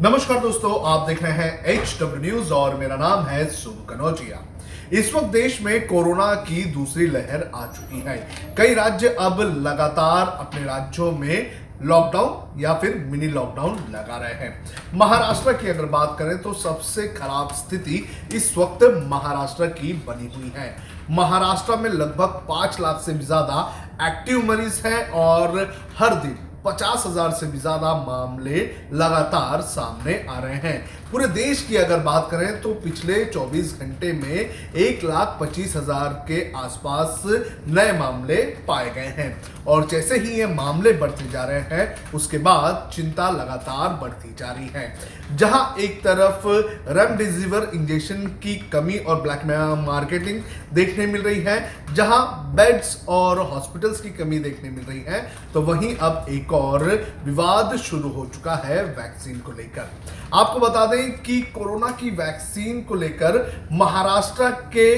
नमस्कार दोस्तों, आप देख रहे हैं HW न्यूज और मेरा नाम है सोनू कनौजिया। इस वक्त देश में कोरोना की दूसरी लहर आ चुकी है। कई राज्य अब लगातार अपने राज्यों में लॉकडाउन या फिर मिनी लॉकडाउन लगा रहे हैं। महाराष्ट्र की अगर बात करें तो सबसे खराब स्थिति इस वक्त महाराष्ट्र की बनी हुई है। महाराष्ट्र में लगभग 5 लाख से भी ज्यादा एक्टिव मरीज हैं और हर दिन 50,000 से भी ज्यादा मामले लगातार सामने आ रहे हैं। पूरे देश की अगर बात करें तो पिछले 24 घंटे में 1,25,000 के आसपास नए मामले पाए गए हैं और जैसे ही ये मामले बढ़ते जा रहे हैं उसके बाद चिंता लगातार बढ़ती जा रही है। जहां एक तरफ रेमडेसिविर इंजेक्शन की कमी और ब्लैक मार्केटिंग देखने मिल रही है, जहां बेड्स और हॉस्पिटल्स की कमी देखने मिल रही है, तो वहीं अब एक और विवाद शुरू हो चुका है वैक्सीन को लेकर। आपको बता दें कि कोरोना की वैक्सीन को लेकर महाराष्ट्र के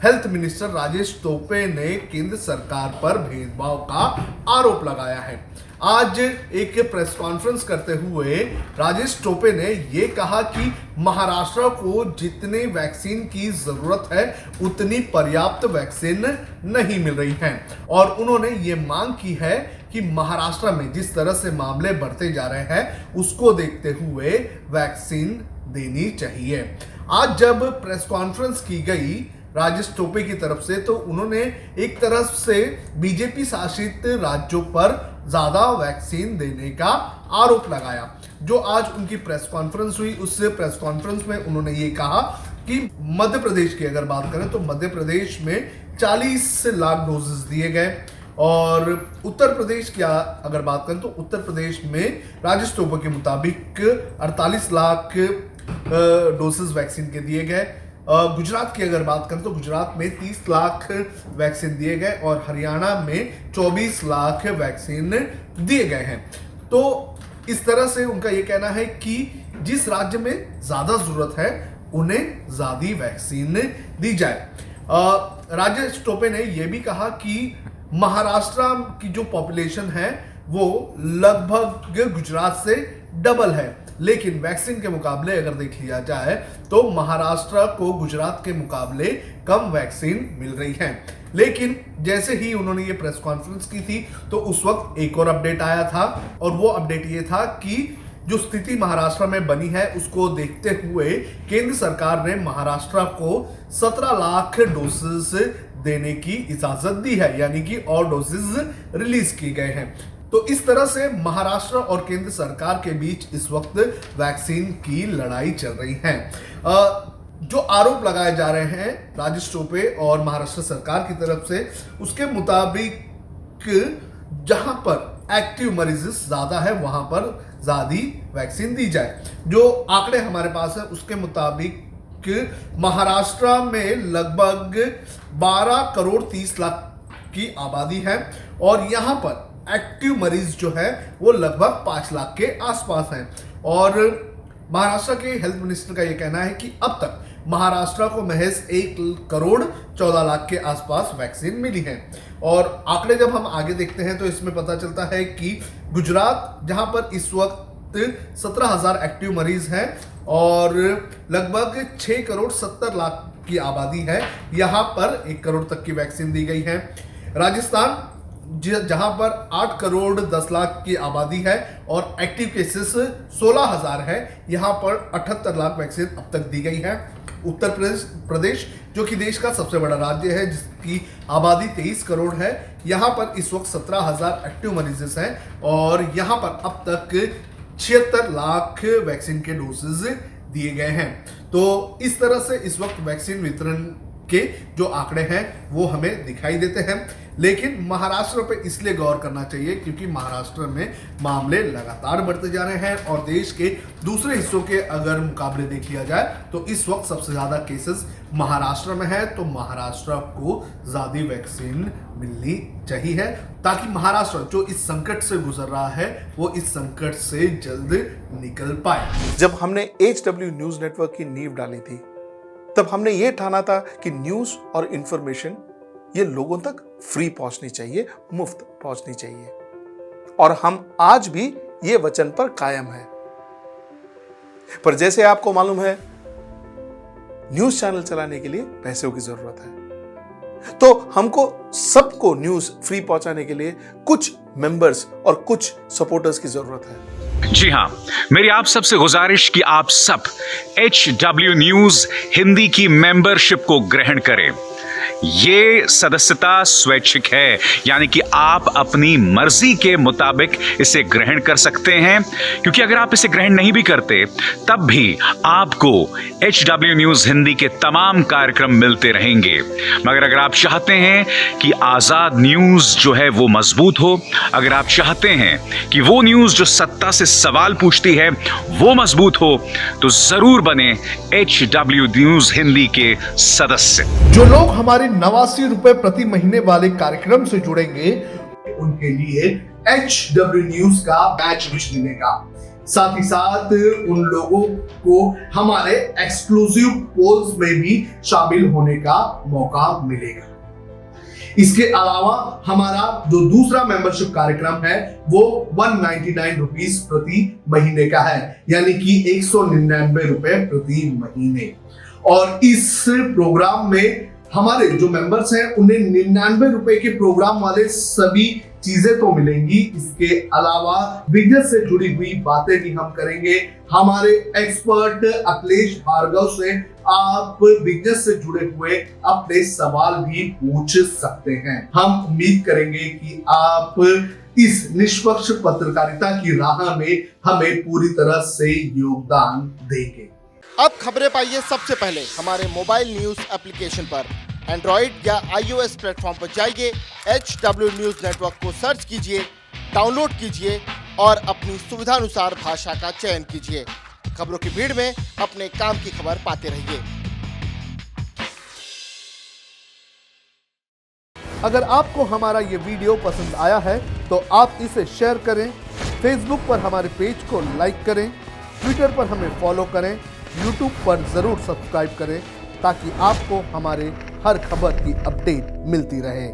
हेल्थ मिनिस्टर राजेश टोपे ने केंद्र सरकार पर भेदभाव का आरोप लगाया है। आज एक प्रेस कॉन्फ्रेंस करते हुए राजेश टोपे ने यह कहा कि महाराष्ट्र को जितने वैक्सीन की जरूरत है उतनी पर्याप्त वैक्सीन नहीं मिल रही है और उन्होंने ये मांग की है कि महाराष्ट्र में जिस तरह से मामले बढ़ते जा रहे हैं उसको देखते हुए वैक्सीन देनी चाहिए। आज जब प्रेस कॉन्फ्रेंस की गई राजेश टोपे की तरफ से तो उन्होंने एक तरफ से बीजेपी शासित राज्यों पर ज्यादा वैक्सीन देने का आरोप लगाया। जो आज उनकी प्रेस कॉन्फ्रेंस हुई उस प्रेस कॉन्फ्रेंस में उन्होंने ये कहा कि मध्य प्रदेश की अगर बात करें तो मध्य प्रदेश में 40 लाख डोजेस दिए गए और उत्तर प्रदेश की अगर बात करें तो उत्तर प्रदेश में राजेश टोपे के मुताबिक 48 लाख डोसेस वैक्सीन के दिए गए। गुजरात की अगर बात करें तो गुजरात में 30 लाख वैक्सीन दिए गए और हरियाणा में 24 लाख वैक्सीन दिए गए हैं। तो इस तरह से उनका यह कहना है कि जिस राज्य में ज्यादा जरूरत है उन्हें ज्यादा वैक्सीन दी जाए। राजेश टोपे ने यह भी कहा कि महाराष्ट्र की जो पॉपुलेशन है वो लगभग गुजरात से डबल है, लेकिन वैक्सीन के मुकाबले अगर देख लिया जाए तो महाराष्ट्र को गुजरात के मुकाबले कम वैक्सीन मिल रही है। लेकिन जैसे ही उन्होंने ये प्रेस कॉन्फ्रेंस की थी तो उस वक्त एक और अपडेट आया था और वो अपडेट ये था कि जो स्थिति महाराष्ट्र में बनी है उसको देखते हुए केंद्र सरकार ने महाराष्ट्र को 17 लाख डोसेस देने की इजाजत दी है, यानी कि और डोसेस रिलीज किए गए हैं। तो इस तरह से महाराष्ट्र और केंद्र सरकार के बीच इस वक्त वैक्सीन की लड़ाई चल रही है। जो आरोप लगाए जा रहे हैं राजेश टोपे और महाराष्ट्र सरकार की तरफ से उसके मुताबिक जहां पर एक्टिव मरीज ज्यादा है वहां पर ज्यादा वैक्सीन दी जाए। जो आंकड़े हमारे पास है उसके मुताबिक महाराष्ट्र में लगभग 12 करोड़ 30 लाख की आबादी है और यहां पर एक्टिव मरीज जो है वो लगभग 5 लाख के आसपास हैं और महाराष्ट्र के हेल्थ मिनिस्टर का यह कहना है कि अब तक महाराष्ट्र को महज 1 करोड़ 14 लाख के आसपास वैक्सीन मिली है। और आंकड़े जब हम आगे देखते हैं तो इसमें पता चलता है कि गुजरात जहां पर इस वक्त 17,000 एक्टिव मरीज हैं और लगभग 6 करोड़ 70 लाख की आबादी है, यहां पर 1 करोड़ तक की वैक्सीन दी गई है। राजस्थान जहां पर 8 करोड़ 10 लाख की आबादी है और एक्टिव केसेस 16,000 है, यहां पर 78 लाख वैक्सीन अब तक दी गई है। उत्तर प्रदेश जो कि देश का सबसे बड़ा राज्य है जिसकी आबादी 23 करोड़ है, यहां पर इस वक्त 17,000 एक्टिव मरीजेस हैं और यहां पर अब तक 76 लाख वैक्सीन के डोसेज दिए गए हैं। तो इस तरह से इस वक्त वैक्सीन वितरण के जो आंकड़े हैं वो हमें दिखाई देते हैं, लेकिन महाराष्ट्र पे इसलिए गौर करना चाहिए क्योंकि महाराष्ट्र में मामले लगातार बढ़ते जा रहे हैं और देश के दूसरे हिस्सों के अगर मुकाबले देख लिया जाए तो इस वक्त सबसे ज्यादा केसेस महाराष्ट्र में है। तो महाराष्ट्र को ज्यादा वैक्सीन मिलनी चाहिए ताकि महाराष्ट्र जो इस संकट से गुजर रहा है वो इस संकट से जल्द निकल पाए। जब हमने HW न्यूज नेटवर्क की नींव डाली थी तब हमने ये ठाना था कि न्यूज और इंफॉर्मेशन ये लोगों तक फ्री पहुंचनी चाहिए, मुफ्त पहुंचनी चाहिए और हम आज भी ये वचन पर कायम है। पर जैसे आपको मालूम है, न्यूज चैनल चलाने के लिए पैसों की जरूरत है, तो हमको सबको न्यूज फ्री पहुंचाने के लिए कुछ मेंबर्स और कुछ सपोर्टर्स की जरूरत है। जी हां, मेरी आप सबसे गुजारिश कि आप सब HW न्यूज हिंदी की मेंबरशिप को ग्रहण करें। ये सदस्यता स्वैच्छिक है, यानी कि आप अपनी मर्जी के मुताबिक इसे ग्रहण कर सकते हैं, क्योंकि अगर आप इसे ग्रहण नहीं भी करते तब भी आपको HW न्यूज हिंदी के तमाम कार्यक्रम मिलते रहेंगे। मगर अगर आप चाहते हैं कि आजाद न्यूज जो है वो मजबूत हो, अगर आप चाहते हैं कि वो न्यूज जो सत्ता से सवाल पूछती है वो मजबूत हो, तो जरूर बने HW न्यूज हिंदी के सदस्य। जो लोग हमारे 89 रुपए प्रति महीने वाले कार्यक्रम से जुड़ेंगे, उनके लिए HW न्यूज का बैच विश मिलेगा। साथ ही साथ उन लोगों को हमारे एक्सक्लूसिव पोल्स में भी शामिल होने का मौका मिलेगा। इसके अलावा हमारा जो दूसरा मेंबरशिप कार्यक्रम है वो 199 रुपीस प्रति महीने का है, यानी कि 199 रुपए प्रति महीने। और इस प्रोग्राम में हमारे जो मेंबर्स हैं उन्हें 99 रुपए के प्रोग्राम वाले सभी चीजें तो मिलेंगी। इसके अलावा बिजनेस से जुड़ी हुई बातें भी हम करेंगे। हमारे एक्सपर्ट अखिलेश भार्गव से आप बिजनेस से जुड़े हुए अपने सवाल भी पूछ सकते हैं। हम उम्मीद करेंगे कि आप इस निष्पक्ष पत्रकारिता की राह में हमें पूरी तरह से योगदान देंगे। अब खबरें पाइए सबसे पहले हमारे मोबाइल न्यूज एप्लीकेशन पर। एंड्रॉइड या iOS प्लेटफॉर्म पर जाइए, HW न्यूज नेटवर्क को सर्च कीजिए, डाउनलोड कीजिए और अपनी सुविधानुसार भाषा का चयन कीजिए। खबरों की भीड़ में अपने काम की खबर पाते रहिए। अगर आपको हमारा ये वीडियो पसंद आया है तो आप इसे शेयर करें, फेसबुक पर हमारे पेज को लाइक करें, ट्विटर पर हमें फॉलो करें, यूट्यूब पर जरूर सब्सक्राइब करें, ताकि आपको हमारे हर खबर की अपडेट मिलती रहे।